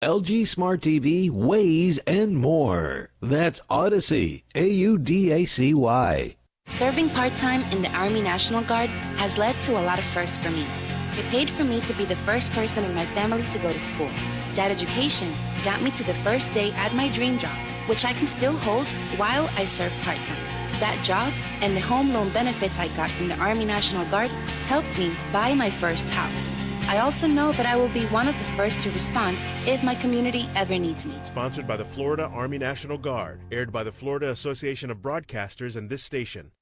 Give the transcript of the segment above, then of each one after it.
LG Smart TV, Waze, and more. That's Odyssey, Audacy. Serving part-time in the Army National Guard has led to a lot of firsts for me. It paid for me to be the first person in my family to go to school. That education got me to the first day at my dream job, which I can still hold while I serve part-time. That job and the home loan benefits I got from the Army National Guard helped me buy my first house. I also know that I will be one of the first to respond if my community ever needs me. Sponsored by the Florida Army National Guard. Aired by the Florida Association of Broadcasters and this station.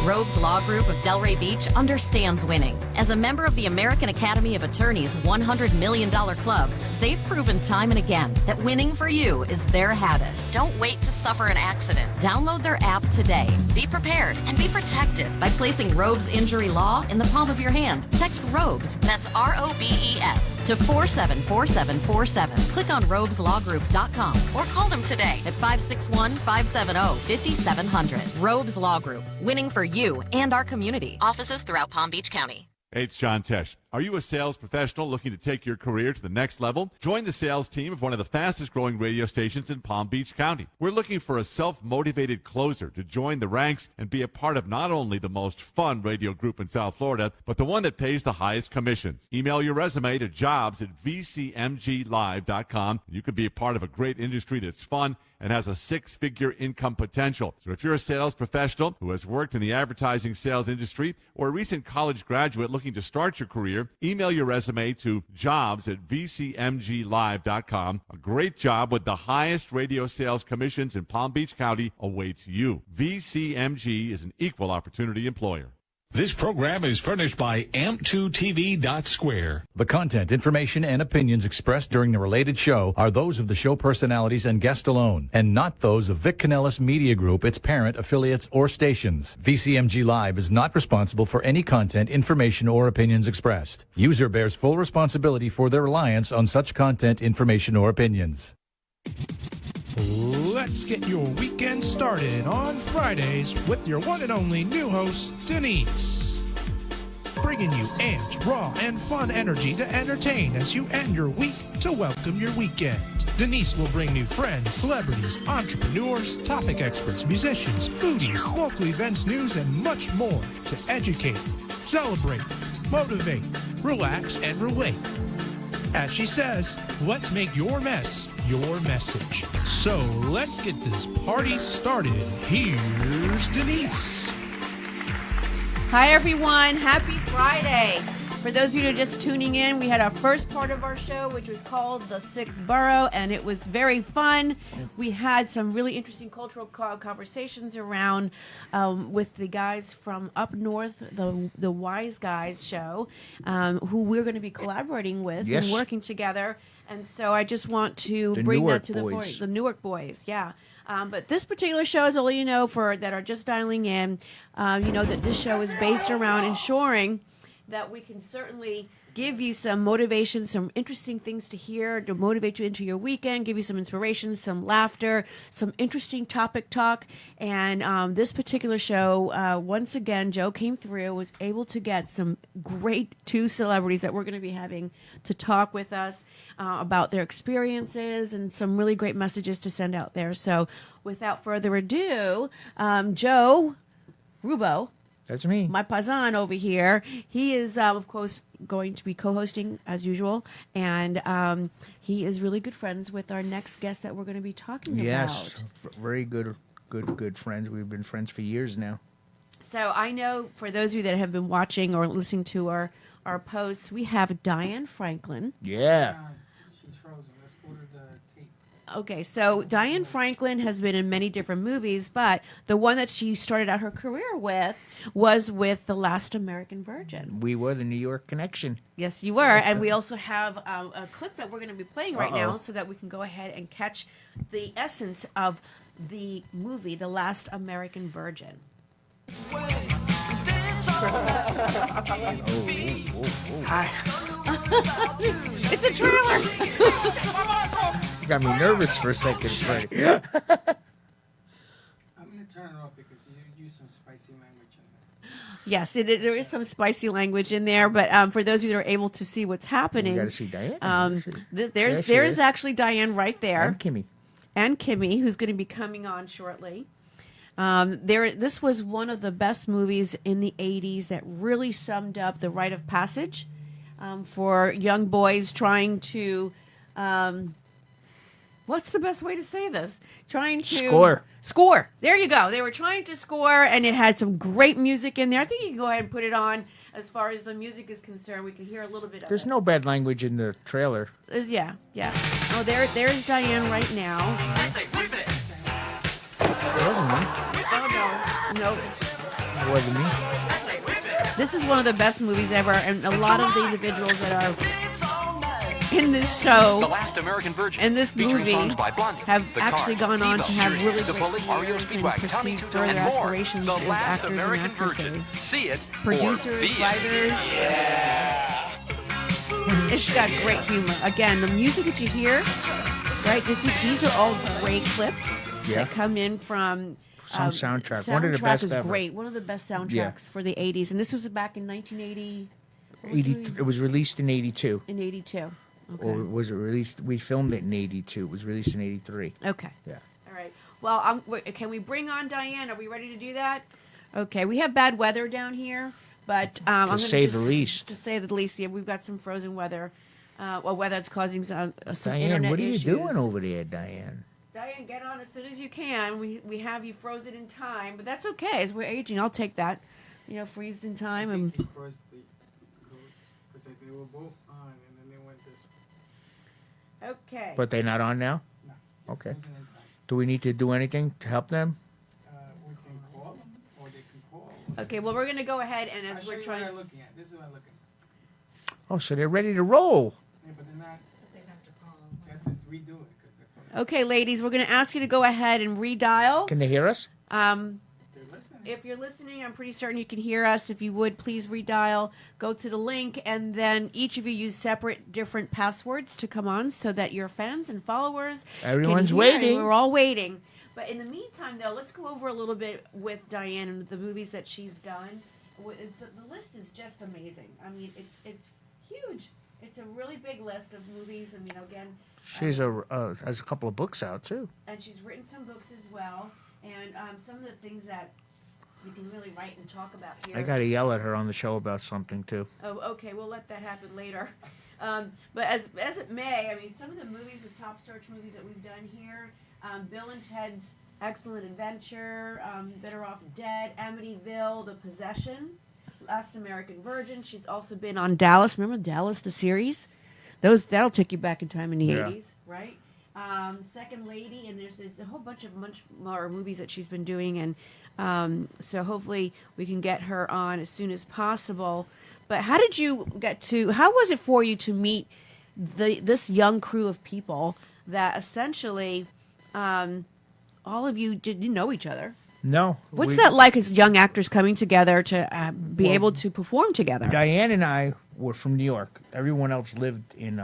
Robes Law Group of Delray Beach understands winning. As a member of the American Academy of Attorneys $100 Million Club, they've proven time and again that winning for you is their habit. Don't wait to suffer an accident. Download their app today. Be prepared and be protected by placing Robes Injury Law in the palm of your hand. Text ROBES, that's ROBES, to 474747. Click on robeslawgroup.com or call them today at 561-570-5700. Robes Law Group, winning for you and our community. Offices throughout Palm Beach County. Hey, it's John Tesh. Are you a sales professional looking to take your career to the next level? Join the sales team of one of the fastest-growing radio stations in Palm Beach County. We're looking for a self-motivated closer to join the ranks and be a part of not only the most fun radio group in South Florida, but the one that pays the highest commissions. Email your resume to jobs@vcmglive.com. You could be a part of a great industry that's fun and has a six-figure income potential. So if you're a sales professional who has worked in the advertising sales industry or a recent college graduate looking to start your career, email your resume to jobs@vcmglive.com. A great job with the highest radio sales commissions in Palm Beach County awaits you. VCMG is an equal opportunity employer. This program is furnished by amp2tv.square. The content, information, and opinions expressed during the related show are those of the show personalities and guests alone, and not those of Vic Canellis Media Group, its parent, affiliates, or stations. VCMG Live is not responsible for any content, information, or opinions expressed. User bears full responsibility for their reliance on such content, information, or opinions. Let's get your weekend started on Fridays with your one and only new host, Denise. Bringing you amped, raw, and fun energy to entertain as you end your week to welcome your weekend. Denise will bring new friends, celebrities, entrepreneurs, topic experts, musicians, foodies, local events, news, and much more to educate, celebrate, motivate, relax, and relate. As she says, let's make your mess your message. So let's get this party started. Here's Denise. Hi, everyone. Happy Friday. For those of you who are just tuning in, we had our first part of our show, which was called The Sixth Borough, and it was very fun. We had some really interesting cultural conversations around with the guys from up north, the Wise Guys show, who we're going to be collaborating with and working together. And so I just want to bring Newark that to boys. the Newark boys, yeah. But this particular show is all you know for that are just dialing in. You know that this show is based around ensuring that we can certainly give you some motivation, some interesting things to hear to motivate you into your weekend, give you some inspiration, some laughter, some interesting topic talk. And this particular show, once again, Joe came through, was able to get some great two celebrities that we're going to be having to talk with us about their experiences and some really great messages to send out there. So without further ado, Joe Rubo. That's me. My paisan over here. He is, of course, going to be co-hosting as usual, and he is really good friends with our next guest that we're going to be talking Yes, about. very good friends. We've been friends for years now. So I know for those of you that have been watching or listening to our posts, we have Diane Franklin. Yeah. She's frozen. Let's order the tape. Okay, so Diane Franklin has been in many different movies, but the one that she started out her career with was with The Last American Virgin. We were the New York Connection. Yes, you were. And we also have a clip that we're going to be playing right now so that we can go ahead and catch the essence of the movie, The Last American Virgin. Hi. It's a trailer. You got me nervous for a second, Freddie. I'm going to turn it off because you use some spicy language in Yes, there is some spicy language in there, but for those of you that are able to see what's happening, We got to see Diane. there's actually Diane right there, And Kimmy. who's going to be coming on shortly. This was one of the best movies in the 80s that really summed up the rite of passage for young boys trying to. What's the best way to say this? Trying to score. There you go. They were trying to score, and it had some great music in there. I think you can go ahead and put it on. As far as the music is concerned, we can hear a little bit of it. There's no bad language in the trailer. Yeah. Oh, there's Diane right now. It wasn't me. Oh no. It wasn't me. This is one of the best movies ever, and a lot of the individuals that are in this show, The Last American Virgin, in this movie, songs by Blondie, have The actually Cars, gone on Devo, to have really The great Bullet, REO careers and Speedwagon, Tommy pursue Tutu, further and more. aspirations The as Last actors and American actresses. Virgin. See it Producers, or be it. writers. It's got great humor. Again, the music that you hear, right? These are all great clips that come in from some soundtrack. One of the best is ever. Great. One of the best soundtracks for the 80s. And this was back in 1980. It was released in 82. In 82. Okay. Or was it released? We filmed it in 82. It was released in 83. Okay. Yeah. All right. Well, can we bring on Diane? Are we ready to do that? Okay. We have bad weather down here, but I'm going to say the least. To say the least, yeah, we've got some frozen weather. Weather that's causing some Diane, internet what are you issues. doing over there, Diane? Diane, get on as soon as you can. We have you frozen in time, but that's okay. As we're aging, I'll take that. Freeze in time. And They crossed the codes because they were both on, and then they went this way. okay. But they're not on now? No. Okay. Frozen in time. Do we need to do anything to help them? We can call them, or they can call. Okay. Well, we're gonna go ahead and I'll as show we're you trying. what I'm looking at. This is what I'm looking at. Oh, so they're ready to roll. Yeah, but they're not. They have to call them. They have to redo it because they're coming. Okay, ladies, we're gonna ask you to go ahead and redial. Can they hear us? They're listening. If you're listening, I'm pretty certain you can hear us. If you would, please redial. Go to the link, and then each of you use separate, different passwords to come on, so that your fans and followers. Everyone's can hear, and waiting. we're all waiting. But in the meantime, though, let's go over a little bit with Diane and the movies that she's done. The list is just amazing. I mean, it's huge. It's a really big list of movies. I mean, again. She's has a couple of books out too. And she's written some books as well. And some of the things that we can really write and talk about here. I got to yell at her on the show about something too. Oh, okay. We'll let that happen later. But as it may, I mean, some of the movies, the top search movies that we've done here, Bill and Ted's Excellent Adventure, Better Off Dead, Amityville, The Possession, Last American Virgin. She's also been on Dallas. Remember Dallas, the series? That'll take you back in time in the 80s, right? Second Lady, and there's a whole bunch more movies that she's been doing, and so hopefully we can get her on as soon as possible. But how was it for you to meet this young crew of people that essentially all of you didn't know each other? No. What's that like as young actors coming together to be able to perform together? Diane and I were from New York. Everyone else lived in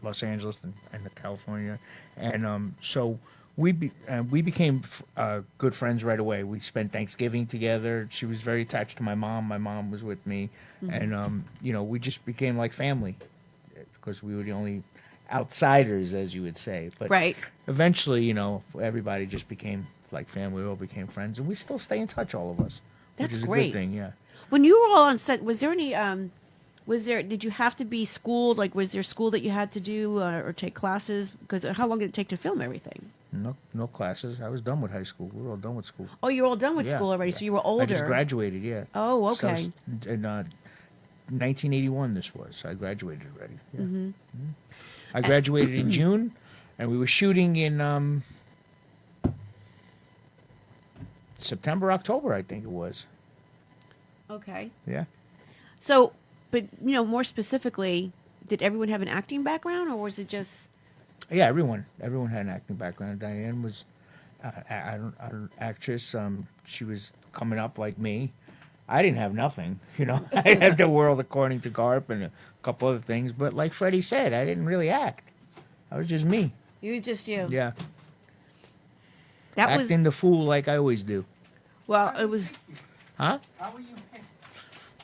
Los Angeles and California. And so we became good friends right away. We spent Thanksgiving together. She was very attached to my mom. My mom was with me. Mm-hmm. And, we just became like family because we were the only outsiders, as you would say. But right. Eventually, everybody just became like family. We all became friends. And we still stay in touch, all of us. That's which is great. A good thing, yeah. When you were all on set, was there any... did you have to be schooled? Like, was there school that you had to do or take classes? Because how long did it take to film everything? No classes. I was done with high school. We were all done with school. Oh, you were all done with school already, so you were older. I just graduated, yeah. Oh, okay. So, in 1981 this was. I graduated already. Yeah. Mm-hmm. Mm-hmm. I graduated in June, and we were shooting in September, October, I think it was. Okay. Yeah. So, but, more specifically, did everyone have an acting background, or was it just... Yeah, everyone had an acting background. Diane was an actress. She was coming up like me. I didn't have nothing, I had The World According to Garp and a couple other things. But like Freddie said, I didn't really act. I was just me. You were just you. Yeah. Acting the fool like I always do. Well, it was... Huh? How were you picked?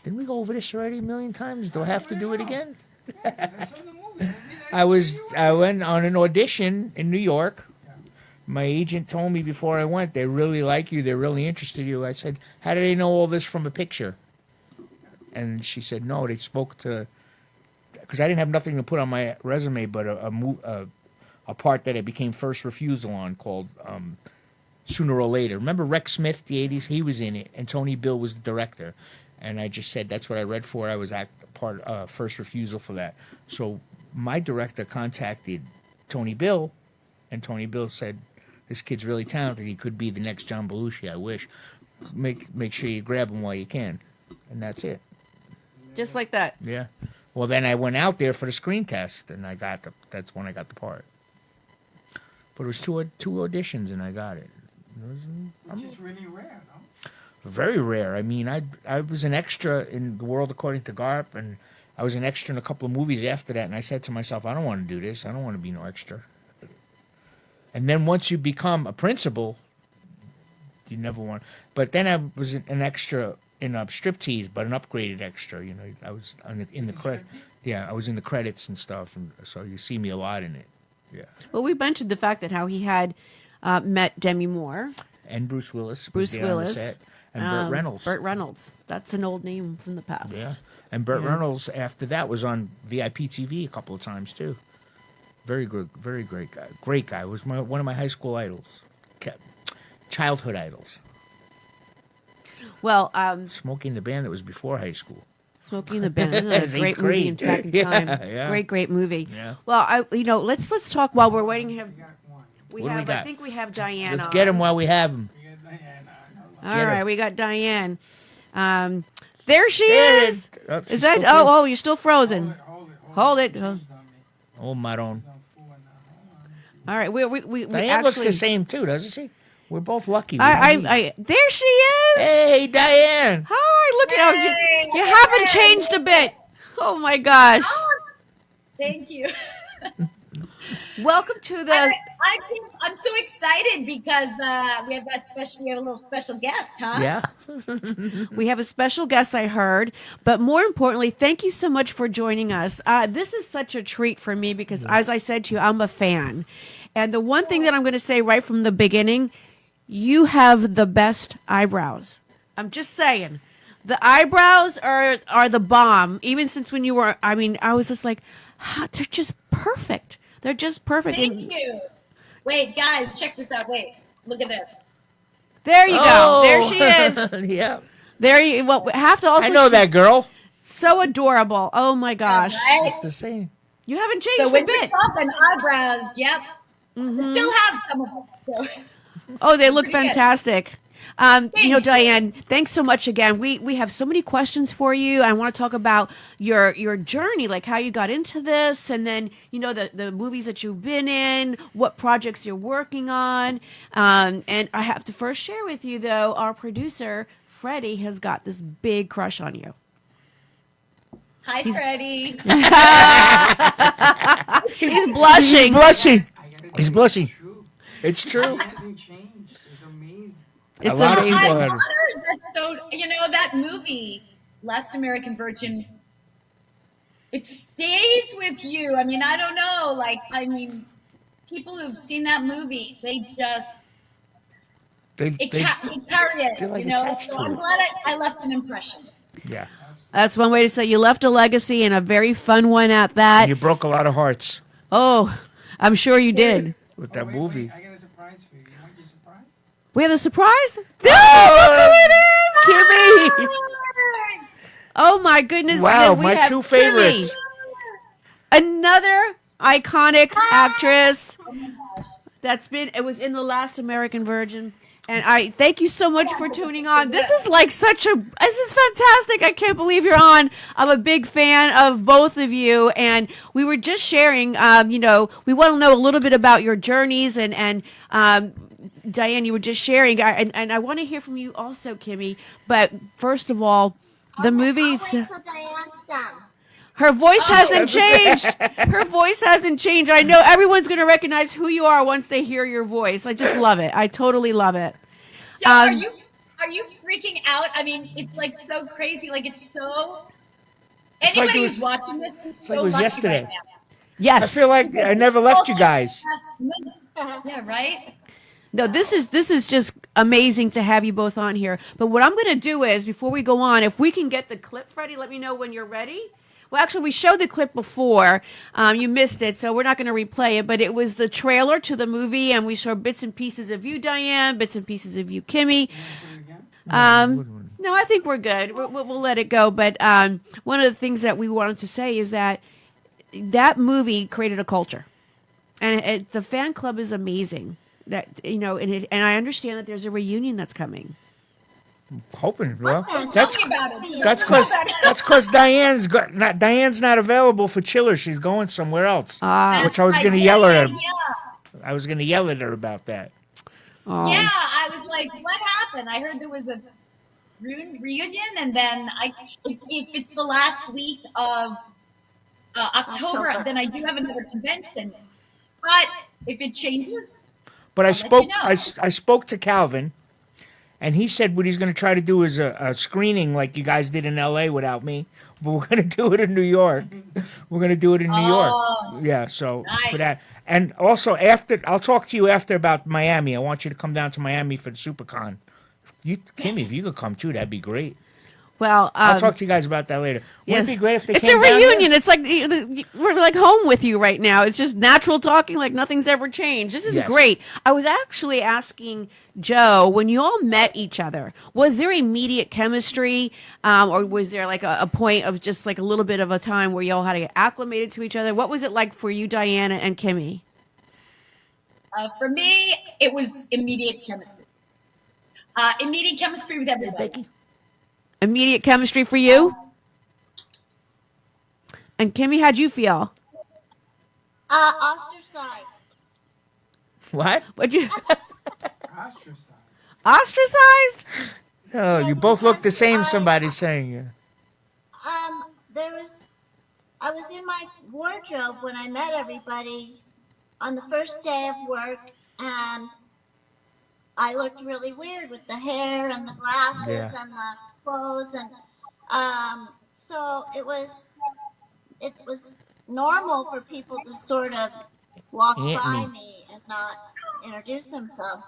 Didn't we go over this already a million times? Do I have to do it again? I saw the movie. I went on an audition in New York. My agent told me before I went, they really like you. They're really interested in you. I said, how do they know all this from a picture? And she said, no, they spoke to, because I didn't have nothing to put on my resume but a part that I became first refusal on called Sooner or Later. Remember Rex Smith, the 80s? He was in it, and Tony Bill was the director. And I just said, that's what I read for. I was first refusal for that. So my director contacted Tony Bill, and Tony Bill said, this kid's really talented. He could be the next John Belushi, I wish. Make sure you grab him while you can. And that's it. Just like that. Yeah. Well, then I went out there for the screen test, and that's when I got the part. But it was two auditions, and I got it. Which is really rare, no? Very rare. I mean, I was an extra in The World According to Garp, and I was an extra in a couple of movies after that, and I said to myself, I don't want to do this. I don't want to be no extra. And then once you become a principal, you never want. But then I was an extra in a striptease, but an upgraded extra. You know, I was in the credit. Yeah, I was in the credits and stuff, and so you see me a lot in it. Yeah. Well, we mentioned the fact that how he had met Demi Moore And Bruce Willis. Bruce was there on the Willis. set. And Burt Reynolds. Burt Reynolds. That's an old name from the past. Yeah. And Burt Reynolds, after that, was on VIP TV a couple of times, too. Very good, very great guy. Great guy. Was one of my high school idols. Childhood idols. Well, Smoking the Band that was before high school. Smoking the Band. That's a great movie in Back in Time. Yeah. Great movie. Yeah. Well, let's talk while we're waiting. What do we got? I think we have Diane. Let's get him while we have him. All right, we got Diane. There she There is. it- Is that? Oh, you're still frozen. Hold it. Oh, Maron. All right, we Diane actually looks the same, too, doesn't she? We're both lucky. there she is. Hey, Diane. Hi, look at how you haven't changed a bit. Oh my gosh. Thank you. Welcome to the. I'm so excited because we have a little special guest, huh? Yeah. We have a special guest, I heard, but more importantly, thank you so much for joining us. This is such a treat for me because, as I said to you, I'm a fan. And the one thing that I'm going to say right from the beginning, you have the best eyebrows. I'm just saying. The eyebrows are the bomb. Even since when you were, I was just like, they're just perfect. They're just perfect. Thank you. Wait, guys, check this out. Wait, look at this. There you go. There she is. Yeah. There you. Well, we have to also. I know that girl. So adorable. Oh my gosh. Right? It's the same. You haven't changed So when a bit. you're talking eyebrows, yep. I still have some of them. So. Oh, they look Pretty good. fantastic. Diane, thanks so much again. We have so many questions for you. I want to talk about your journey, like how you got into this, and then the movies that you've been in, what projects you're working on. And I have to first share with you, though, our producer Freddie has got this big crush on you. Hi, Freddie. He's blushing. He's blushing. He's blushing. It's true. It hasn't changed. It's amazing. It's A lot of amazing. people I'm had- honored. That movie, Last American Virgin, it stays with you. I mean, I don't know. People who've seen that movie, they carry it, they're like attached So to I'm it. glad I left an impression. Yeah. That's one way to say you left a legacy and a very fun one at that. And you broke a lot of hearts Oh, I'm sure you did. with that movie. I got a surprise for you. You want your surprise? We have a surprise? Oh, Kimmy! Oh my goodness. Wow, we my have two favorites. Kimmy, another iconic actress it was in The Last American Virgin. And I thank you so much for tuning on. This is fantastic. I can't believe you're on. I'm a big fan of both of you. And we were just sharing, we want to know a little bit about your journeys and Diane, you were just sharing, and I want to hear from you also, Kimmy. But first of all, the movies. Her voice hasn't changed. Her voice hasn't changed. I know everyone's going to recognize who you are once they hear your voice. I just love it. I totally love it. So are Are you freaking out? I mean, it's like so crazy. Like it's so. It's like Anybody it was- who's watching this is It's so like it was lucky yesterday. right now. Yes. I feel like I never left you guys. Yeah, right. No, this is just amazing to have you both on here. But what I'm going to do is, before we go on, if we can get the clip, Freddie, let me know when you're ready. Well, actually, we showed the clip before. You missed it, so we're not going to replay it. But it was the trailer to the movie, and we saw bits and pieces of you, Diane, bits and pieces of you, Kimmy. No, I think we're good. We'll let it go. But one of the things that we wanted to say is that movie created a culture, and the fan club is amazing. That and I understand that there's a reunion that's coming. Hoping, well, Tell that's me about it. that's because Diane's not available for Chiller. She's going somewhere else. Which I was going to yell at her. Yeah. I was going to yell at her about that. Yeah, I was like, what happened? I heard there was a reunion, and then if it's the last week of October, then I do have another convention. But if it changes, But I I'll spoke. let you know. I spoke to Calvin, and he said what he's going to try to do is a screening like you guys did in L.A. without me. But we're going to do it in New York. We're going to do it in New York. Yeah. So nice. for that, and also after, I'll talk to you after about Miami. I want you to come down to Miami for the SuperCon. Kimmy, if you could come too, that'd be great. Well, I'll talk to you guys about that later. Wouldn't it be great if they it's came a down reunion. here? It's like we're like home with you right now. It's just natural talking, like nothing's ever changed. This is Yes. great. I was actually asking Joe, when you all met each other, was there immediate chemistry, or was there like a point of just like a little bit of a time where you all had to get acclimated to each other? What was it like for you, Diana and Kimmy? for me, it was immediate chemistry. Immediate chemistry with everybody. Immediate chemistry for you? And Kimmy, how'd you feel? Ostracized. What? What'd you Ostracized. ostracized? Oh, you both look the same. Somebody's saying. I was in my wardrobe when I met everybody on the first day of work, and I looked really weird with the hair and the glasses and the clothes, and so it was normal for people to sort of walk by me and not introduce themselves.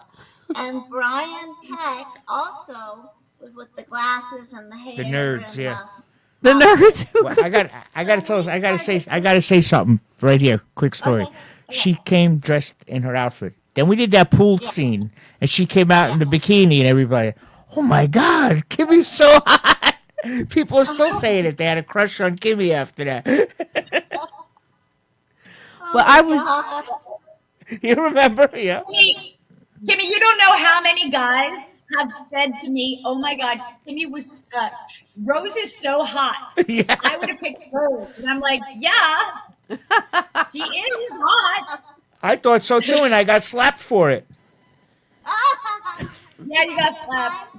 And Brian Peck also was with the glasses and the hair. The nerds, and yeah. The nerds. Well, I gotta say something right here. Quick story. Okay. She came dressed in her outfit. Then we did that pool scene, and she came out in the bikini, and everybody, oh my God, Kimmy's so hot. People are still saying it. They had a crush on Kimmy after that. Well, I was. You remember? Yeah. Kimmy, you don't know how many guys have said to me, "Oh my God, Kimmy was Rose is so hot. Yeah. I would have picked Rose." And I'm like, "Yeah, she is hot." I thought so too, and I got slapped for it. Yeah, you got slapped.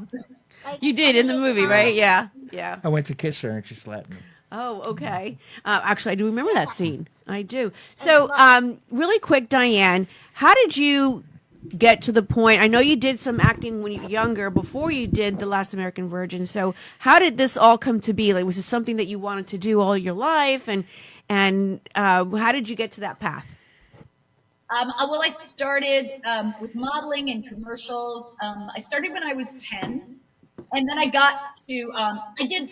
You did in the movie, right? Yeah. Yeah. I went to kiss her, and she slapped me. Oh, okay. Actually, I do remember that scene. I do. So, really quick, Diane, how did you get to the point? I know you did some acting when you were younger, before you did The Last American Virgin. So, how did this all come to be? Like, was it something that you wanted to do all your life? And how did you get to that path? Well, I started with modeling and commercials. I started when I was 10, and then I got to. I did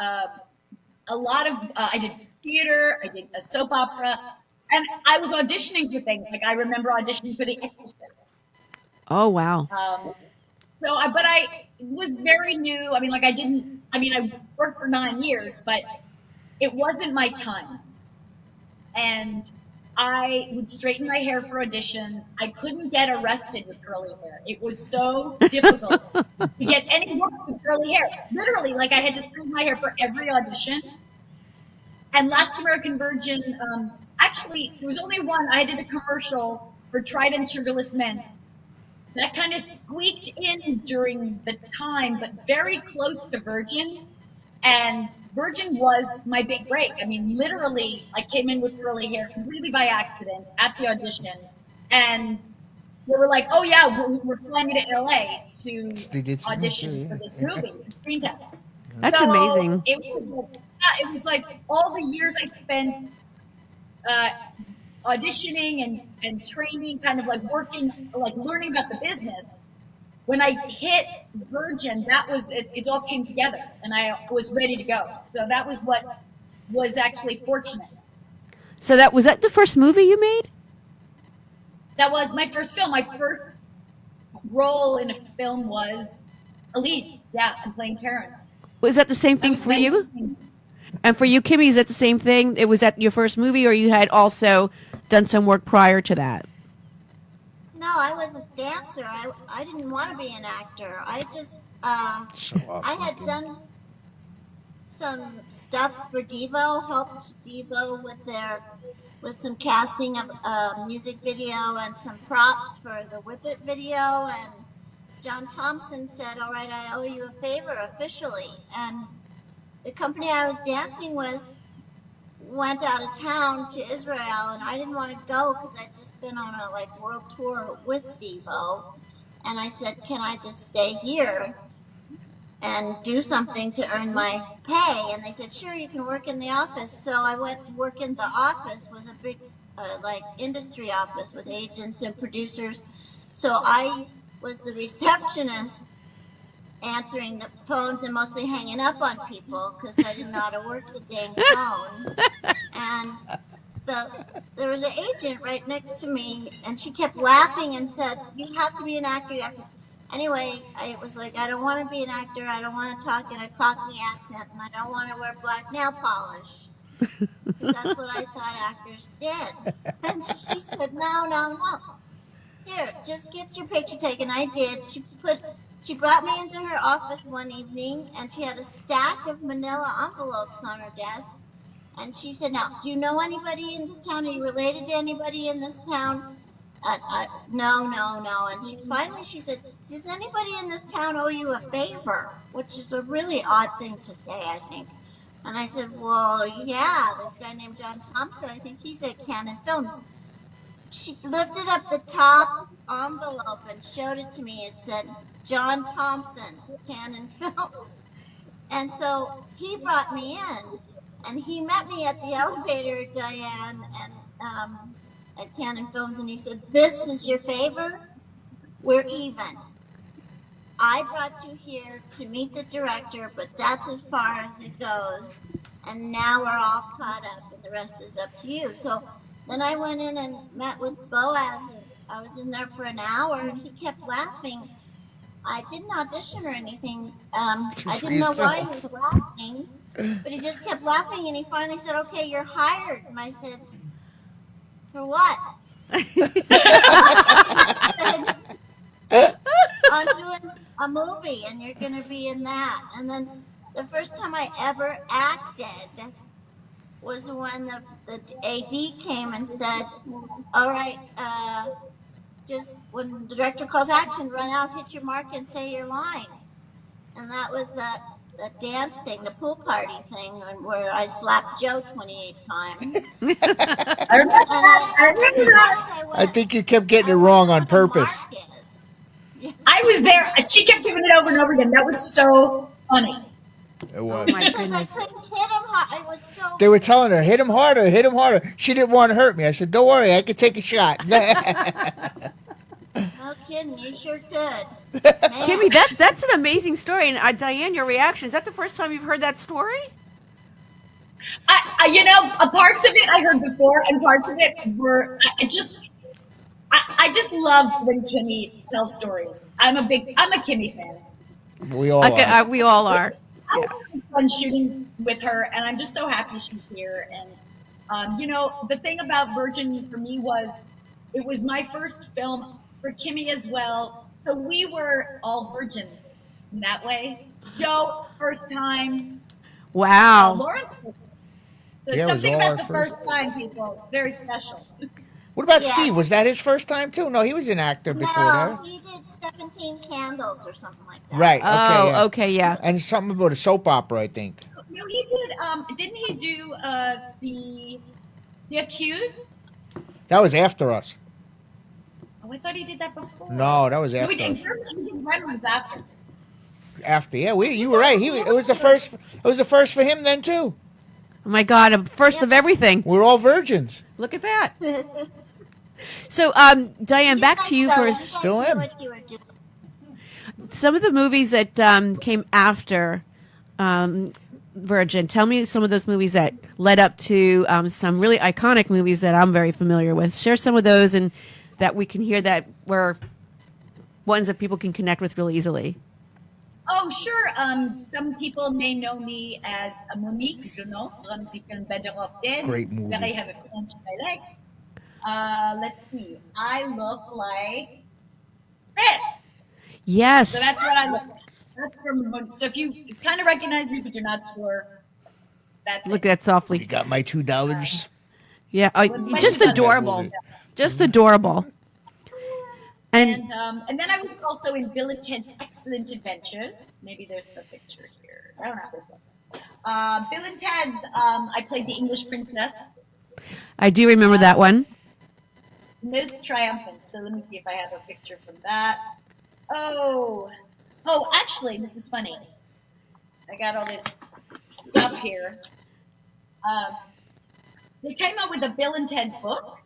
a lot of. I did theater. I did a soap opera, and I was auditioning for things. Like I remember auditioning for The Exorcist. Oh, wow. But I was very new. I mean, like I worked for 9 years, but it wasn't my time, and I would straighten my hair for auditions. I couldn't get arrested with curly hair. It was so difficult to get any work with curly hair. Literally, like I had to straighten my hair for every audition. And Last American Virgin, actually, there was only one. I did a commercial for Trident Sugarless Mints. That kind of squeaked in during the time, but very close to Virgin. And Virgin was my big break. I mean, literally, I came in with curly hair completely by accident at the audition. And they were like, "Oh yeah, we're flying you to LA to They did some audition too, for this movie, it's a screen test." That's So amazing. it was like all the years I spent uh, auditioning and training, kind of like working, like learning about the business. When I hit Virgin, that was it. It all came together, and I was ready to go. So that was what was actually fortunate. So was that the first movie you made? That was my first film. My first role in a film was a lead. Yeah, I'm playing Karen. Was that the same thing for you? And for you, Kimmy, is that the same thing? It was that your first movie, or you had also done some work prior to that? No, I was a dancer. I didn't want to be an actor. I just I had done some stuff for Devo, helped Devo with some casting of a music video and some props for the Whip It video. And John Thompson said, "All right, I owe you a favor officially." And the company I was dancing with went out of town to Israel, and I didn't want to go because I'd just been on a world tour with Devo. And I said, "Can I just stay here and do something to earn my pay?" And they said, "Sure, you can work in the office." So I went to work in the office. It was a big industry office with agents and producers. So I was the receptionist, answering the phones and mostly hanging up on people because I didn't know how to work the dang phone. And there was an agent right next to me, and she kept laughing and said, "You have to be an actor. You have to." Anyway, I was like, "I don't want to be an actor. I don't want to talk in a Cockney accent, and I don't want to wear black nail polish." Because that's what I thought actors did. And she said, no. Here, just get your picture taken. I did. She brought me into her office one evening, and she had a stack of manila envelopes on her desk. And she said, "Now, do you know anybody in this town? Are you related to anybody in this town?" No. And she said, "Does anybody in this town owe you a favor?" Which is a really odd thing to say, I think. And I said, "Well, yeah, this guy named John Thompson, I think he's at Canon Films." She lifted up the top envelope and showed it to me. It said, "John Thompson, Canon Films." And so he brought me in, and he met me at the elevator, Diane, and at Canon Films, and he said, "This is your favor? We're even. I brought you here to meet the director, but that's as far as it goes. And now we're all caught up, and the rest is up to you." So then I went in and met with Boaz, and I was in there for an hour, and he kept laughing. I didn't audition or anything. I didn't know why he was laughing, but he just kept laughing, and he finally said, "Okay, you're hired." And I said, "For what?" "I'm doing a movie, and you're going to be in that." And then the first time I ever acted was when the AD came and said, "All right, just when the director calls action, run out, hit your mark, and say your lines." And that was the dance thing, the pool party thing, where I slapped Joe 28 times. I remember that. I think you kept getting it wrong on purpose. I was there. She kept doing it over and over again. That was so funny. It was. Oh my goodness. I couldn't hit him hard. It was so. They were telling her, hit him harder. She didn't want to hurt me. I said, "Don't worry, I could take a shot." No kidding, you sure could. Kimmy, that's an amazing story. And Diane, your reaction, is that the first time you've heard that story? Parts of it I heard before, and parts of it were I just love when Kimmy tells stories. I'm a Kimmy fan. We all are. We all are. I had fun shooting with her, and I'm just so happy she's here. And the thing about Virgin for me was it was my first film for Kimmy as well. So we were all virgins in that way. Joe, first time. Wow. Lawrence. So Yeah, it was something all about our the first. first time, people. Very special. What about Yes. Steve? Was that his first time too? No, he was an actor before No, that. he did 17 Candles or something like that. Right. Okay. Oh, yeah. okay, yeah. And something about a soap opera, I think. No, he did. Didn't he do the Accused? That was after us. Oh, Oh, I thought he did that before. No, that was No, after. he didn't. Red was after. After, yeah, you were right. It was the first. It was the first for him then too. Oh my God! A first of everything. We're all virgins. Look at that. So, Diane, back to you for Still am. some of the movies that came after Virgin. Tell me some of those movies that led up to some really iconic movies that I'm very familiar with. Share some of those and that we can hear that were ones that people can connect with really easily. Oh, sure. Some people may know me as Monique Junot from the film Better Off Dead. Great movie. Where I have a French dialect. Let's see. I look like this. Yes. So that's what I look like. That's from. So if you kind of recognize me, but you're not sure, that's Look, that's awfully. You got my $2. Yeah, Well, just my- adorable. Just adorable. And And then I was also in Bill and Ted's Excellent Adventures. Maybe there's a picture here. I don't have this one. Bill and Ted's. I played the English princess. I do remember that one. Most triumphant. So let me see if I have a picture from that. Oh, actually, this is funny. I got all this stuff here. They came out with a Bill and Ted book.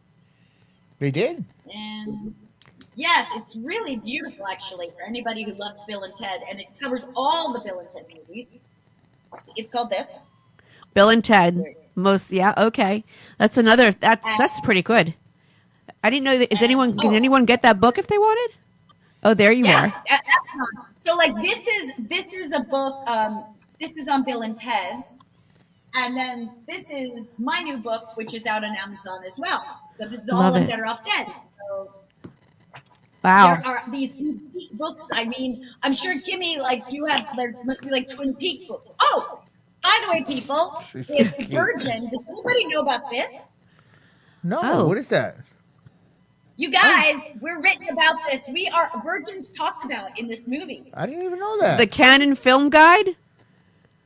They did. And yes, it's really beautiful, actually, for anybody who loves Bill and Ted. And it covers all the Bill and Ted movies. It's called this. Bill and Ted. Yeah, okay. That's another. That's pretty good. I didn't know that. Can anyone get that book if they wanted? Oh, there you are. So, like, this is a book. This is on Bill and Ted's, and then this is my new book, which is out on Amazon as well. So this is all Love on it. Better Off Dead. So Wow. there are these books. I mean, I'm sure Kimmy, like you have, there must be like Twin Peaks books. Oh, by the way, people, it's Virgin. Does anybody know about this? No, Oh. what is that? You guys, we're written about this. We are Virgins talked about in this movie. I didn't even know that. The Canon Film Guide.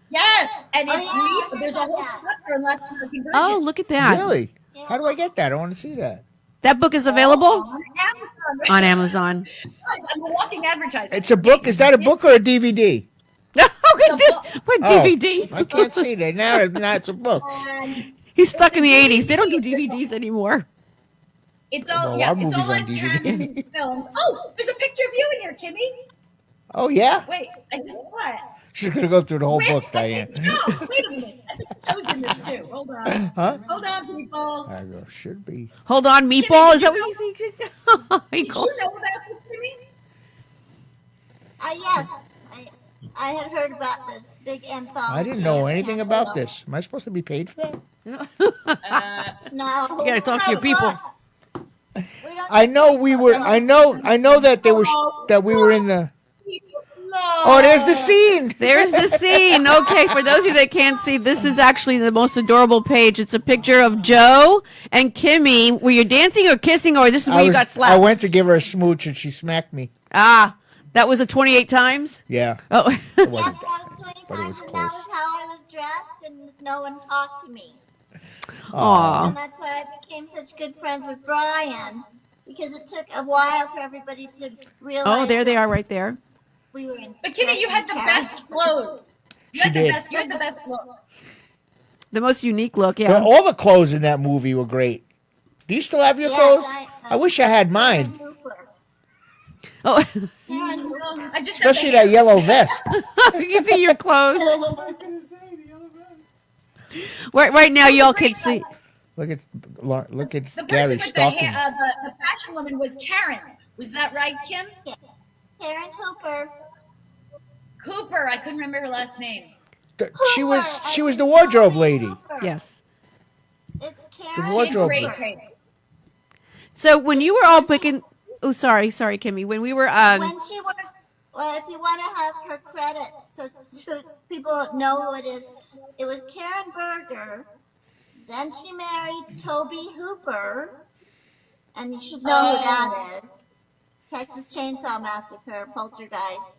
Yes, and it's Oh, yeah, there's a whole chapter in Last American Virgin. Oh, look at that. Really? How do I get that? I want to see that. That book is available on Amazon. on Amazon. I'm a walking advertisement. It's a book. Is that a book or a DVD? What DVD? I can't see that. Now it's a book. He's stuck in the 80s. They don't do DVDs anymore. It's all No, yeah. our It's movie's all on on DVD. Canon films. Oh, there's a picture of you in here, Kimmy. Oh, yeah? Wait, I just saw it. She's going to go through the whole Wait, book, Diane. No, wait a minute. I think I was in this too. Hold on. Huh? Hold on, people. I go, should be. Hold on, Meatball. Is that Kimmy, what you see? Did you know about this, Kimmy? Yes, I had heard about this big anthology. I didn't know anything about this. Am I supposed to be paid for that? No. You gotta talk to your people. I know we were. I know that we were in the. Oh, there's the scene. There's the scene. Okay, for those of you that can't see, this is actually the most adorable page. It's a picture of Joe and Kimmy. Were you dancing or kissing, or this is where you got slapped? I went to give her a smooch and she smacked me. Ah, that was a 28 times? Yeah. Oh. It wasn't. But it was close. That was how I was dressed, and no one talked to me. Aw. And that's why I became such good friends with Brian, because it took a while for everybody to realize. Oh, there they are right there. We were in. But Kimmy, you had the best clothes. You She had did. You had the best look. The most unique look, yeah. All the clothes in that movie were great. Do you still have your clothes? I wish I had mine. Oh, I just Especially that yellow vest. you can see your clothes. Right now, y'all can see. Look at The Gary person with stalking. the fashion woman was Karen. Was that right, Kim? Karen Cooper. Cooper. I couldn't remember her last name. She was the wardrobe lady. Yes. It's The Karen. wardrobe Great lady. taste. So when you were all picking, oh, sorry, Kimmy. When we were, When she worked, well, if you want to have her credit, so people know who it is, it was Karen Berger. Then she married Toby Hooper, and you should know who that is. Texas Chainsaw Massacre, Poltergeist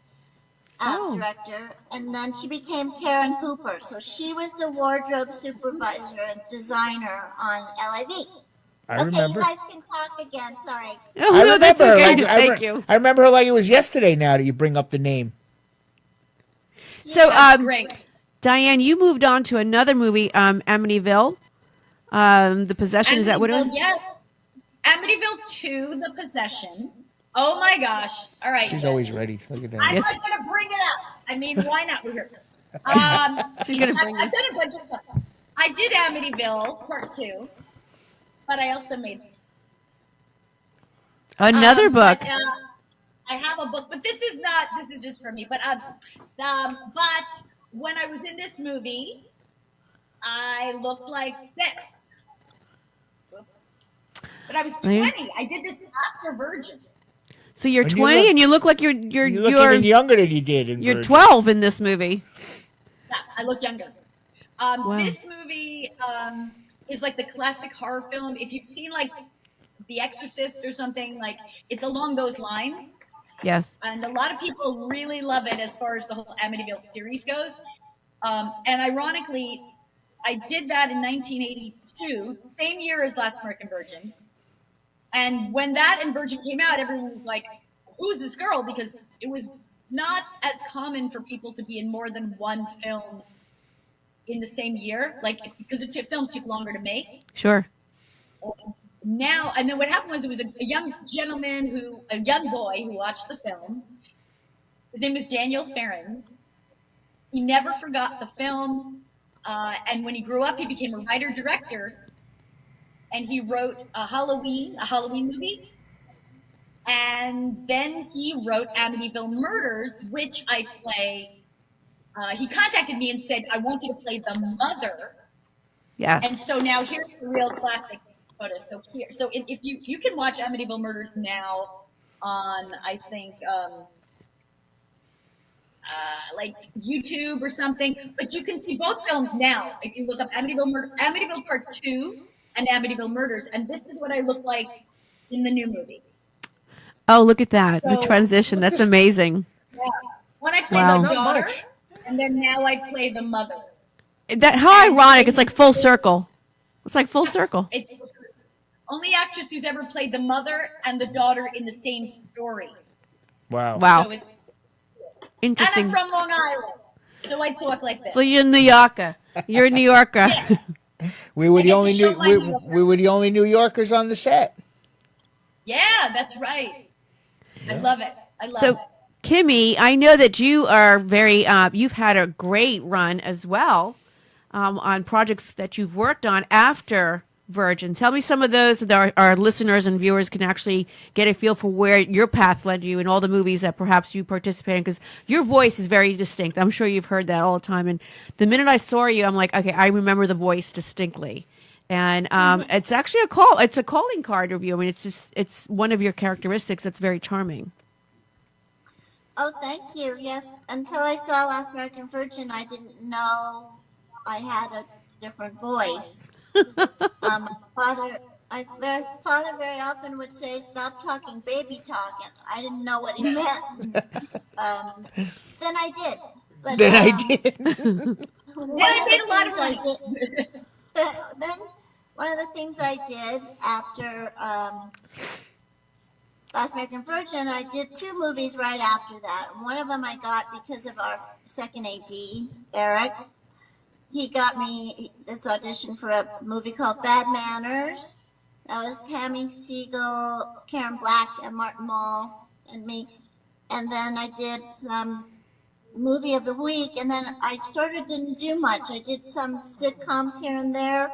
director. And then she became Karen Hooper. So she was the wardrobe supervisor and designer on LIV. I Okay, remember. you guys can talk again. Sorry. Oh, I no, that's remember. okay. Like, Thank you. I remember her like it was yesterday. Now that you bring up the name. So, That's great. Diane, you moved on to another movie, Amityville. The Possession, is that what it Amityville, was? yes. Amityville 2, The Possession. Oh my gosh. All right. She's always ready. Look at that. I'm Yes. not going to bring it up. I mean, why not? We're here. She's gonna bring I've it. done a bunch of stuff. I did Amityville Part 2, but I also made this. Another book. But, I have a book, but this is just for me. But when I was in this movie, I looked like this. Whoops. But I was 20. I did this after Virgin. So you're And 20 and you look like You look even younger than you did in you're Virgin. 12 in this movie. Yeah, I look younger. Wow. This movie is like the classic horror film. If you've seen like The Exorcist or something, like it's along those lines. Yes. And a lot of people really love it as far as the whole Amityville series goes. And ironically, I did that in 1982, same year as Last American Virgin. And when that and Virgin came out, everyone was like, who's this girl? Because it was not as common for people to be in more than one film in the same year, like because the films took longer to make. Sure. Now, and then what happened was it was a young boy who watched the film. His name was Daniel Ferens. He never forgot the film. And when he grew up, he became a writer-director. And he wrote a Halloween movie. And then he wrote Amityville Murders, which I play. He contacted me and said, I want you to play the mother. Yes. And so now here's the real classic photo. So if you can watch Amityville Murders now on, I think, like YouTube or something, but you can see both films now. If you look up Amityville Part 2 and Amityville Murders, and this is what I look like in the new movie. Oh, look at that. The So- transition. That's amazing. Yeah. When I play Wow. the Not daughter, much. and then now I play the mother. How ironic. It's like full circle. It's like full circle. It's only actress who's ever played the mother and the daughter in the same story. Wow. Wow. So it's, Interesting. and I'm from Long Island, so I talk like this. So you're a New Yorker. You're a New Yorker. We were I the get to only show New my New Yorker. we were the only New Yorkers on the set. Yeah, that's right. I love it. I love So, it. Kimmy, I know that you are very, you've had a great run as well on projects that you've worked on after Virgin. Tell me some of those that our listeners and viewers can actually get a feel for where your path led you in all the movies that perhaps you participated in, because your voice is very distinct. I'm sure you've heard that all the time. And the minute I saw you, I'm like, okay, I remember the voice distinctly. And it's actually it's a calling card review. I mean, it's one of your characteristics that's very charming. Oh, thank you. Yes, until I saw Last American Virgin, I didn't know I had a different voice. Father very often would say, "Stop talking baby talk," and I didn't know what he meant. Then I did. But, Then I did. I made a lot of money. Then one of the things I did after Last American Virgin, I did 2 movies right after that. One of them I got because of our second AD, Eric. He got me this audition for a movie called Bad Manners. That was Pammy Siegel, Karen Black, and Martin Mull, and me. And then I did some movie of the week, and then I sort of didn't do much. I did some sitcoms here and there,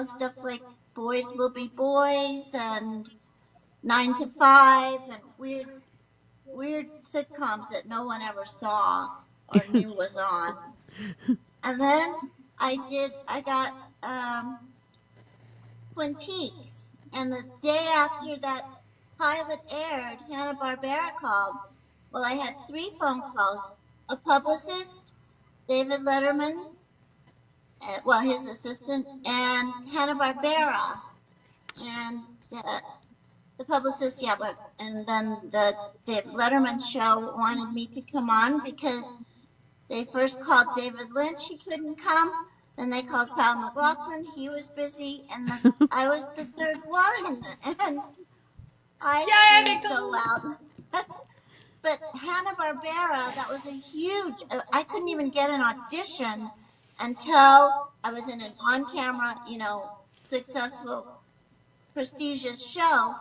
stuff like Boys Will Be Boys and 9 to 5, and weird sitcoms that no one ever saw or knew was on. And then I got Twin Peaks, and the day after that pilot aired, Hanna-Barbera called. Well, I had 3 phone calls: a publicist, David Letterman, his assistant, and Hanna-Barbera. And the publicist, and then the David Letterman show wanted me to come on because they first called David Lynch, he couldn't come. Then they called Kyle McLaughlin. He was busy, and I was the third one, and I screamed so loud. But Hanna-Barbera, that was a huge. I couldn't even get an audition until I was in an on-camera, successful, prestigious show,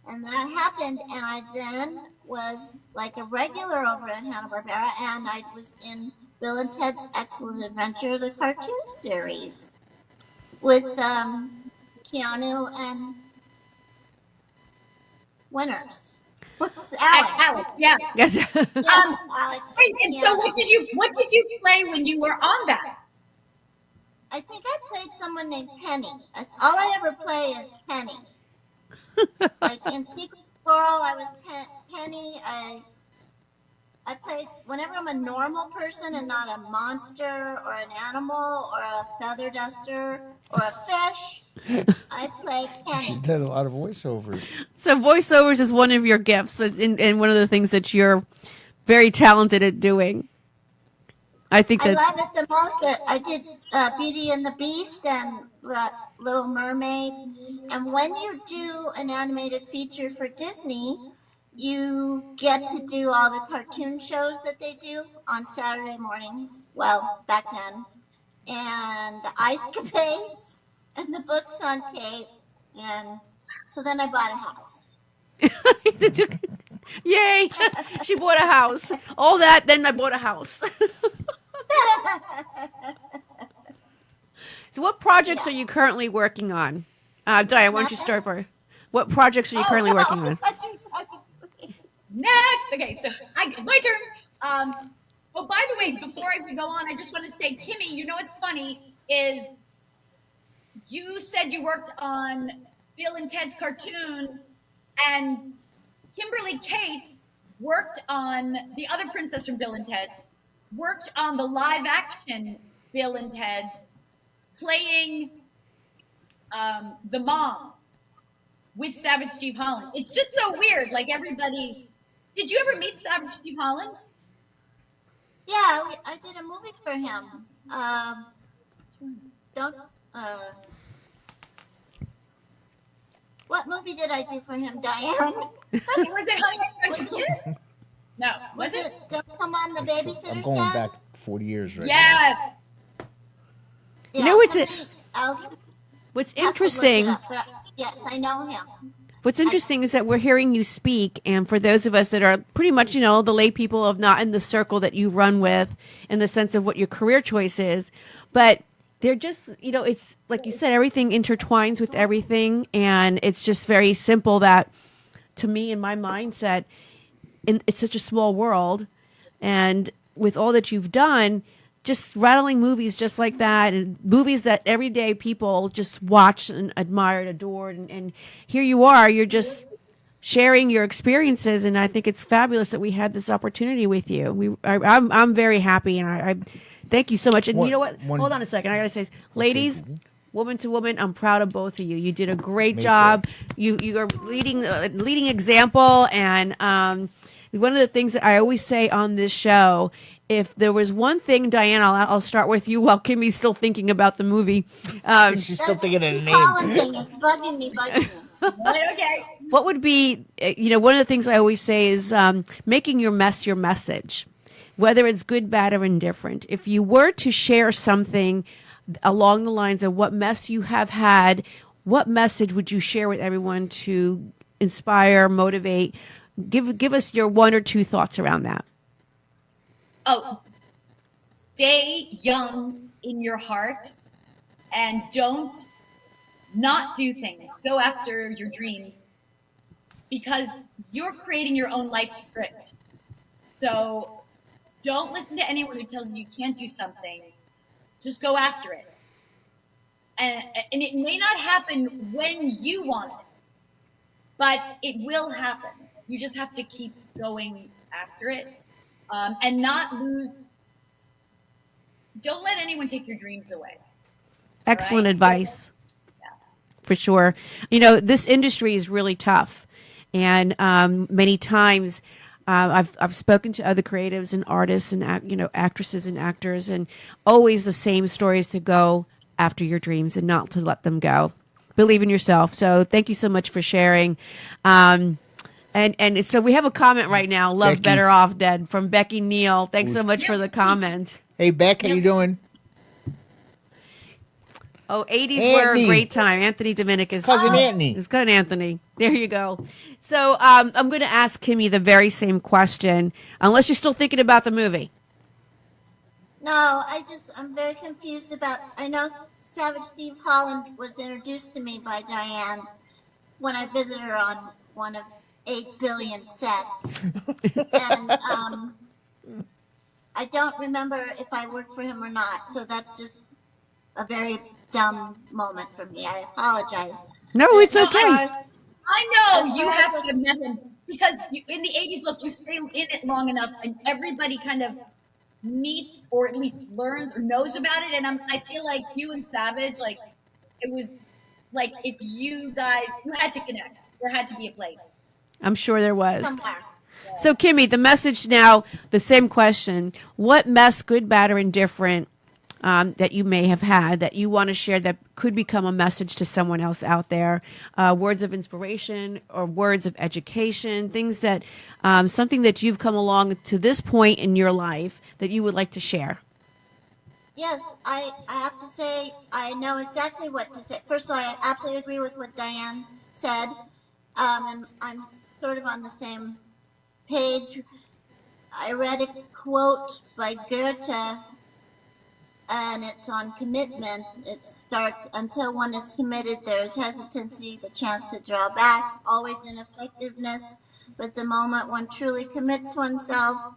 and that happened. And I then was like a regular over at Hanna-Barbera, and I was in Bill and Ted's Excellent Adventure, the cartoon series, with Keanu and Winters. What's Alex? Yeah. Yes. Alex. And so what did you play when you were on that? I think I played someone named Penny. All I ever play is Penny. Like in Secret Borough, I was Penny. I played whenever I'm a normal person and not a monster or an animal or a feather duster or a fish. I play Penny. She did a lot of voiceovers. So voiceovers is one of your gifts, and one of the things that you're very talented at doing. I think that I love it the most. I did Beauty and the Beast and Little Mermaid. And when you do an animated feature for Disney, you get to do all the cartoon shows that they do on Saturday mornings. Well, back then. And the Ice Capades and the books on tape. And so then I bought a house. Yay! She bought a house. All that, then I bought a house. So what projects are you currently working on? Diane, why don't you start for what projects are you currently working on? Next. Okay, so my turn. Oh, by the way, before I go on, I just want to say, Kimmy, you know what's funny is you said you worked on Bill and Ted's cartoon, and Kimberly Kate worked on the other princess from Bill and Ted's, worked on the live action Bill and Ted's, playing the mom with Savage Steve Holland. It's just so weird. Like everybody's. Did you ever meet Savage Steve Holland? Yeah, I did a movie for him. What movie did I do for him, Diane? Was it Honey, I Shrunk the Kids? No. Was it Don't Come On the Babysitter's I'm going Dad? back 40 years right Yes. Yeah, You know what's what's interesting? Yes, I know him. What's interesting is that we're hearing you speak, and for those of us that are pretty much, the lay people of not in the circle that you run with, in the sense of what your career choice is, but they're just, it's like you said, everything intertwines with everything, and it's just very simple that, to me, in my mindset, it's such a small world, and with all that you've done, just rattling movies just like that, and movies that everyday people just watch and admired, adored, and here you are, you're just sharing your experiences, and I think it's fabulous that we had this opportunity with you. I'm very happy, and I thank you so much. And you know what? Hold on a second. I gotta say, ladies, woman to woman, I'm proud of both of you. You did a great job. You are leading example, and one of the things that I always say on this show, if there was one thing, Diane, I'll start with you while Kimmy's still thinking about the movie. She's still thinking of the name. It's bugging me. Okay. What would be, one of the things I always say is making your mess your message, whether it's good, bad, or indifferent. If you were to share something along the lines of what mess you have had, what message would you share with everyone to inspire, motivate? Give us your one or two thoughts around that. Oh, stay young in your heart and don't not do things. Go after your dreams because you're creating your own life script. So don't listen to anyone who tells you you can't do something. Just go after it. And it may not happen when you want it, but it will happen. You just have to keep going after it. And not lose. Don't let anyone take your dreams away. Excellent advice. Yeah. For sure. This industry is really tough. And many times I've spoken to other creatives and artists and actresses and actors, and always the same stories to go after your dreams and not to let them go. Believe in yourself. So thank you so much for sharing. And so we have a comment right now. Love Becky. Better Off Dead from Becky Neal. Thanks so much for the comment. Hey, Beck, how you doing? Oh, 80s were a Anthony. great time. Anthony Dominicus. Cousin Anthony. His cousin Anthony. There you go. So I'm going to ask Kimmy the very same question, unless you're still thinking about the movie. No, I'm very confused about. I know Savage Steve Holland was introduced to me by Diane when I visited her on one of 8 billion sets, and I don't remember if I worked for him or not. So that's just a very dumb moment for me. I apologize. No, it's okay. I know you have to admit him because in the 80s, look, you stay in it long enough and everybody kind of meets or at least learns or knows about it. And I feel like you and Savage, like, it was like if you guys, you had to connect. There had to be a place. I'm sure there was. Somewhere. So, Kimmy, the message now, the same question. What mess, good, bad, or indifferent, that you may have had that you want to share that could become a message to someone else out there? Words of inspiration or words of education, things that, something that you've come along to this point in your life that you would like to share? Yes, I have to say I know exactly what to say. First of all, I absolutely agree with what Diane said, and I'm sort of on the same page. I read a quote by Goethe, and it's on commitment. It starts, until one is committed, there is hesitancy, the chance to draw back, always ineffectiveness. But the moment one truly commits oneself,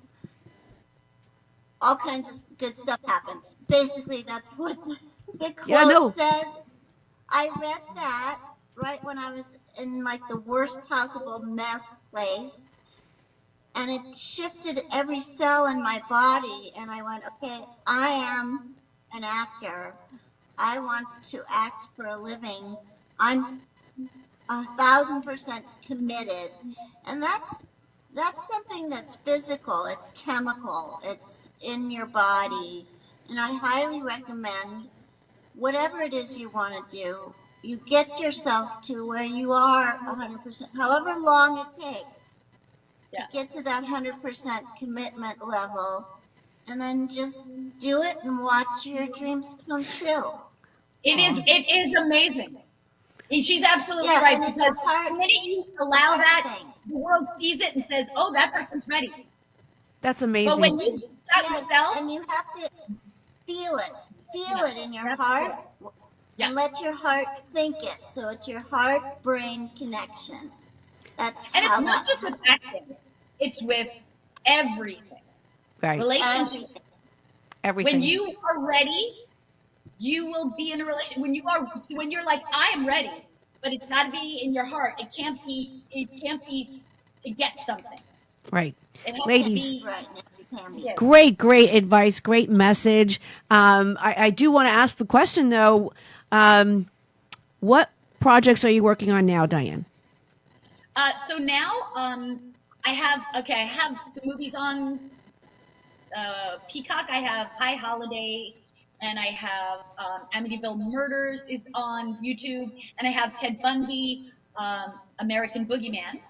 all kinds of good stuff happens. Basically, that's what the quote says. I read that right when I was in like the worst possible mess place, and it shifted every cell in my body, and I went, okay, I am an actor. I want to act for a living. I'm 1,000% committed, and that's something that's physical. It's chemical. It's in your body, and I highly recommend whatever it is you want to do. You get yourself to where you are 100%, however long it takes to get to that 100% commitment level, and then just do it and watch your dreams come true. It is amazing. She's absolutely right, because the minute you allow that, the world sees it and says, oh, that person's ready. That's amazing. But when you stop yourself, and you have to feel it in your heart, and let your heart think it. So it's your heart-brain connection. That's and how it's not just with acting; it's with everything. Right. Relationships. Everything. When you are ready, you will be in a relationship. When you're like, I am ready, but it's got to be in your heart. It can't be to get something. Right. It has Ladies. to be Great advice, great message. I do want to ask the question though, what projects are you working on now, Diane? So now I have some movies on Peacock. I have High Holiday, and I have Amityville Murders is on YouTube, and I have Ted Bundy, American Boogeyman,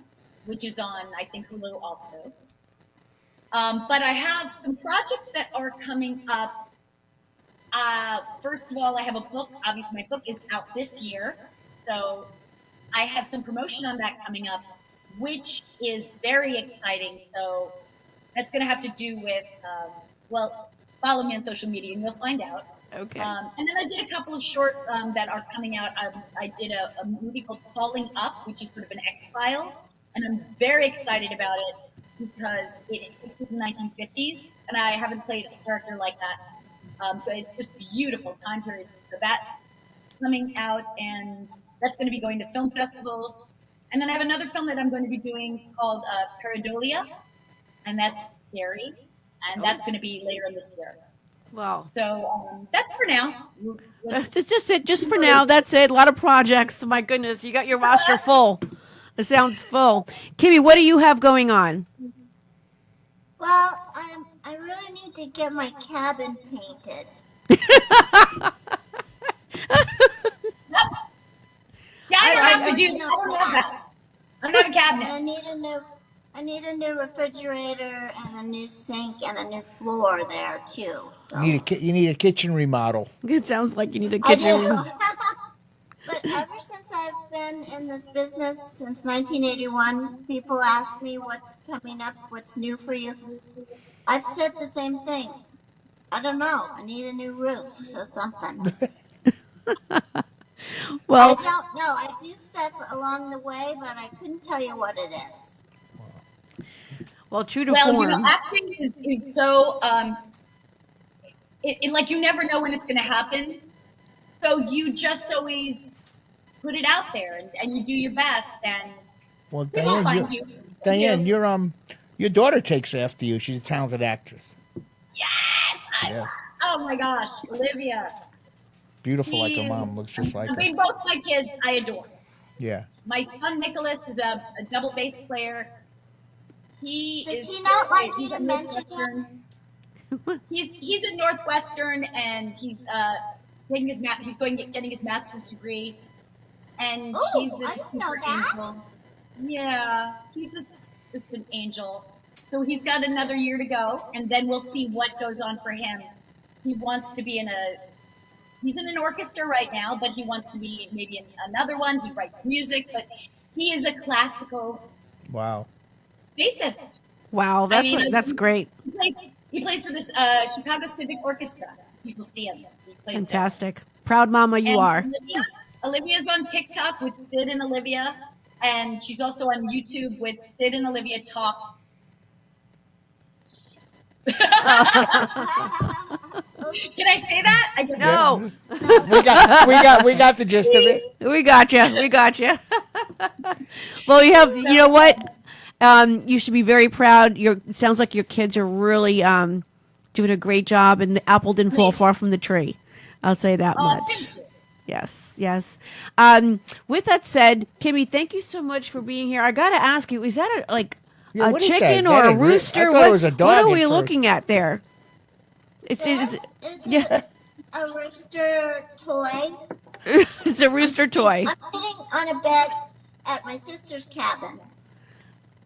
which is on, I think, Hulu also. But I have some projects that are coming up. First of all, I have a book. Obviously, my book is out this year, so I have some promotion on that coming up, which is very exciting. So that's going to have to do with, follow me on social media and you'll find out. Okay. And then I did a couple of shorts that are coming out. I did a movie called Falling Up, which is sort of an X-Files, and I'm very excited about it because it was in the 1950s, and I haven't played a character like that. So it's just beautiful time period. So that's coming out, and that's going to be going to film festivals. And then I have another film that I'm going to be doing called Pareidolia, and that's scary, and that's going to be later in this year. Wow. So that's for now. That's just it. Just for now. That's it. A lot of projects. My goodness, you got your roster full. It sounds full. Kimmy, what do you have going on? Well, I really need to get my cabin painted. Yeah, I don't have to I do know that. I don't have that. that. I don't have a And cabinet. I need a new refrigerator and a new sink and a new floor there too. You need a kitchen remodel. It sounds like you need a I kitchen. do. But ever since I've been in this business since 1981, people ask me what's coming up, what's new for you. I've said the same thing. I don't know. I need a new roof, so something. Well, I don't know. I do stuff along the way, but I couldn't tell you what it is. well, true to Well, form. acting is so like you never know when it's going to happen. So you just always put it out there and you do your best and Well, people find you. Diane, your daughter takes after you. She's a talented actress. Yes. Oh my gosh, Olivia. Beautiful like her She mom. Looks just like I her. mean, both my kids I adore. Yeah. My son Nicholas is a double bass player. Does he not like you to mention him? He's at Northwestern and he's taking his getting his master's degree, and he's I a didn't know super that. angel. Yeah, he's just an angel. So he's got another year to go, and then we'll see what goes on for him. He wants to be he's in an orchestra right now, but he wants to be maybe in another one. He writes music, but he is a classical Wow. bassist. Wow, that's great. He plays for this Chicago Civic Orchestra. People see him. He plays Fantastic. Proud mama you and are. Olivia's on TikTok with Sid and Olivia, and she's also on YouTube with Sid and Olivia Talk. Can I say that? I just No. We got the gist of it. We got you. We got you. Well, you know what? You should be very proud. It sounds like your kids are really doing a great job, and the apple didn't fall far from the tree. I'll say that much. Thank you. Yes, yes. With that said, Kimmy, thank you so much for being here. I got to ask you, is that a what is that? chicken Is or that a I rooster? thought it was a dog what are at we first. looking at there? Is Yeah. it a rooster toy? It's a rooster toy. I'm sitting on a bed at my sister's cabin.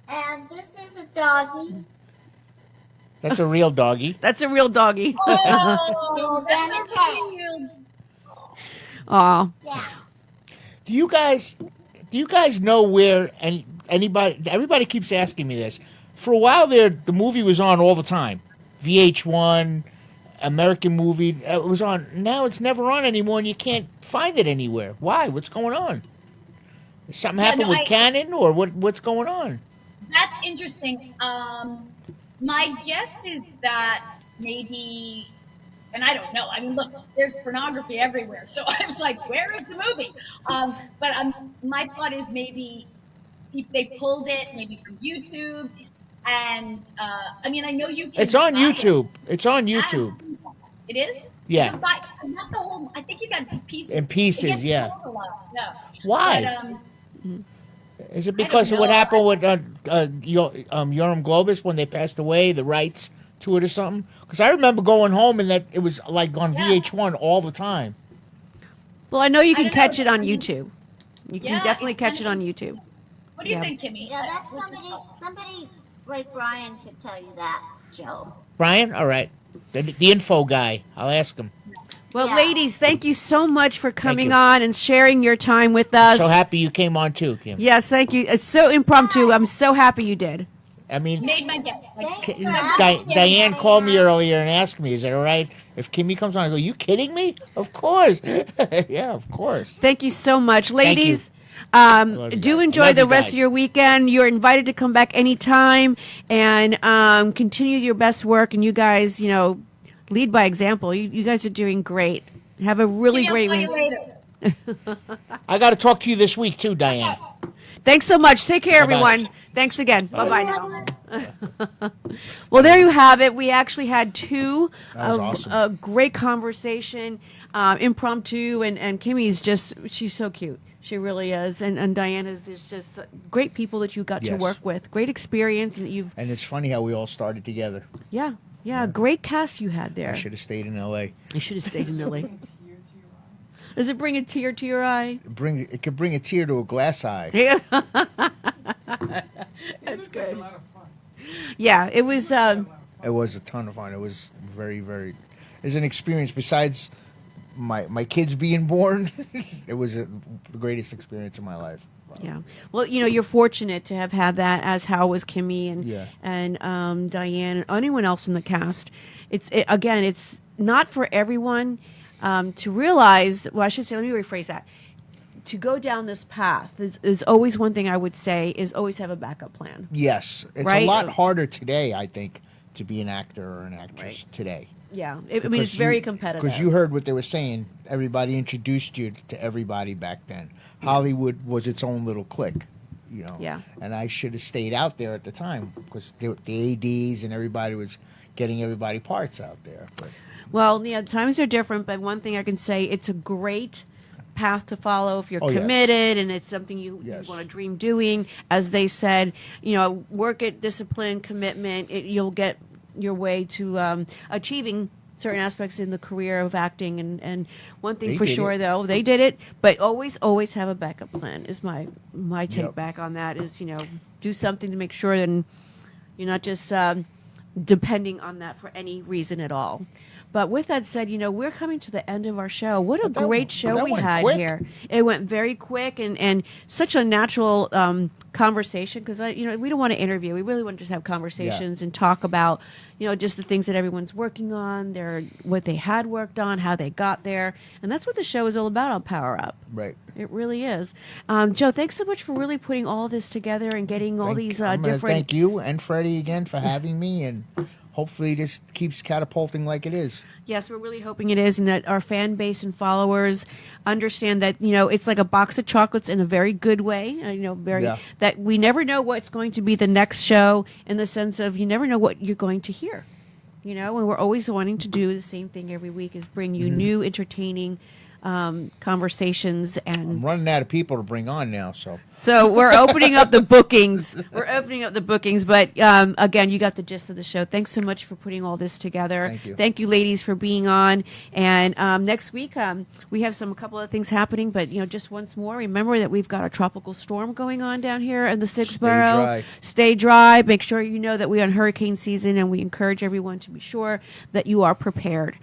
And this is a doggy. That's a real doggy. That's a real doggy. Oh, Then that's a so cat. cute. Aw. Yeah. Do you guys know where everybody keeps asking me this. For a while there, the movie was on all the time. VH1, American movie, it was on. Now it's never on anymore and you can't find it anywhere. Why? What's going on? Something happened with Canon or what's going on? That's interesting. My guess is that maybe, and I don't know. I mean, look, there's pornography everywhere, so I was like, "Where is the movie?" But my thought is maybe they pulled it maybe from YouTube, and I mean, I know you can. It's on buy YouTube. It. It's on YouTube. It is. Yeah. You can buy, not the whole. I think you got pieces. In pieces, It gets yeah. sold a lot. No. Why? But, Is it because of what know. happened with Yoram Globus when they passed away, the rights to it or something? Because I remember going home and that it was like on VH1 all the time. Well, I know you can don't know. catch it on YouTube. You can Yeah, definitely it's catch it kind on YouTube. What do you Yeah. think, Kimmy? Yeah, that's somebody like Brian could tell you that, Joe. Brian? All right. The info guy. I'll ask him. Well, Yeah. ladies, thank you so much for coming you. on and sharing your time with us. So happy you came on too, Kim. Yes, thank you. It's so impromptu. I'm so happy you did. I mean, Made my day. Thanks for asking, Diane called me earlier and asked me, is it all right if Kimmy comes on? I go, you kidding me? Of course. Yeah, of course. Thank you so much, Thank you. ladies. Love you Do guys. enjoy Love the you rest guys. of your weekend. You're invited to come back anytime and continue your best work. And you guys, lead by example. You guys are doing great. Have a really Kimmy, great I'll call week. you later. I got to talk to you this week too, Diane. Thanks so much. Take care, Bye-bye. everyone. Thanks again. Bye-bye now. Well, there you have it. We actually had two That was of awesome. a great conversation, impromptu, and Kimmy's she's so cute. She really is. And Diane is just great people that you got to Yes. work with. Great experience. And you've, And it's funny how we all started together. yeah, great cast you had there. I should have stayed in L.A. You should have stayed in Lily. Does it bring a tear to your eye? It could bring a tear to a glass eye. Yeah. That's good. Yeah, it was. It was a ton of fun. It was very, very. It's an experience. Besides my kids being born, it was the greatest experience of my life. Yeah. Well, you're fortunate to have had that, as how was Kimmy and Diane and anyone else in the cast. Again, it's not for everyone to realize. Well, I should say. Let me rephrase that. To go down this path is always one thing I would say is always have a backup plan. Yes, it's right? a lot harder today, I think, to be an actor or an actress today. Yeah, I mean, it's very competitive. Because you heard what they were saying. Everybody introduced you to everybody back then. Hollywood was its own little clique, Yeah. And I should have stayed out there at the time because the ADs and everybody was getting everybody parts out there. But, well, yeah, times are different, but one thing I can say, it's a great path to follow if you're committed and it's something you want to dream doing. As they said, work at discipline, commitment, you'll get your way to achieving certain aspects in the career of acting. And one thing for sure, though, they did it, but always have a backup plan is my take back on that is, do something to make sure that you're not just depending on that for any reason at all. But with that said, we're coming to the end of our show. What a great show we had here. It went very quick and such a natural conversation because, we don't want to interview. We really want to just have conversations and talk about, just the things that everyone's working on, what they had worked on, how they got there. And that's what the show is all about on Power Up. Right. It really is. Joe, thanks so much for really putting all this together and getting all these different... Thank you and Freddie again for having me, and hopefully this keeps catapulting like it is. Yes, we're really hoping it is, and that our fan base and followers understand that, it's like a box of chocolates in a very good way, that we never know what's going to be the next show, in the sense of you never know what you're going to hear, and we're always wanting to do the same thing every week, is bring you new, entertaining conversations. And I'm running out of people to bring on now, so we're opening up the bookings. But again, you got the gist of the show. Thanks so much for putting all this together. Thank you ladies for being on. And next week we have a couple of things happening, but just once more, remember that we've got a tropical storm going on down here in the 6th borough. Stay dry. Make sure you know that we're on hurricane season, and we encourage everyone to be sure that you are prepared.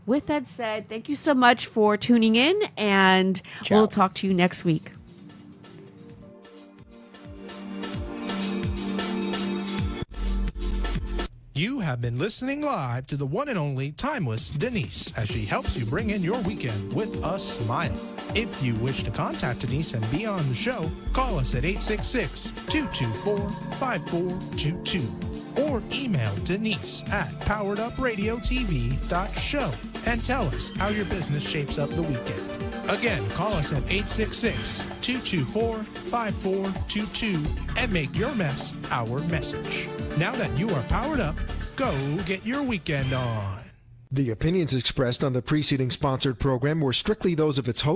With that said, thank you so much for tuning in, and we'll talk to you next week. You have been listening live to the one and only timeless Denise as she helps you bring in your weekend with a smile. If you wish to contact Denise and be on the show, call us at 866-224-5422 or email Denise at poweredupradiotv.show and tell us how your business shapes up the weekend. Again, call us at 866-224-5422 and make your mess our message. Now that you are powered up, go get your weekend on. The opinions expressed on the preceding sponsored program were strictly those of its host.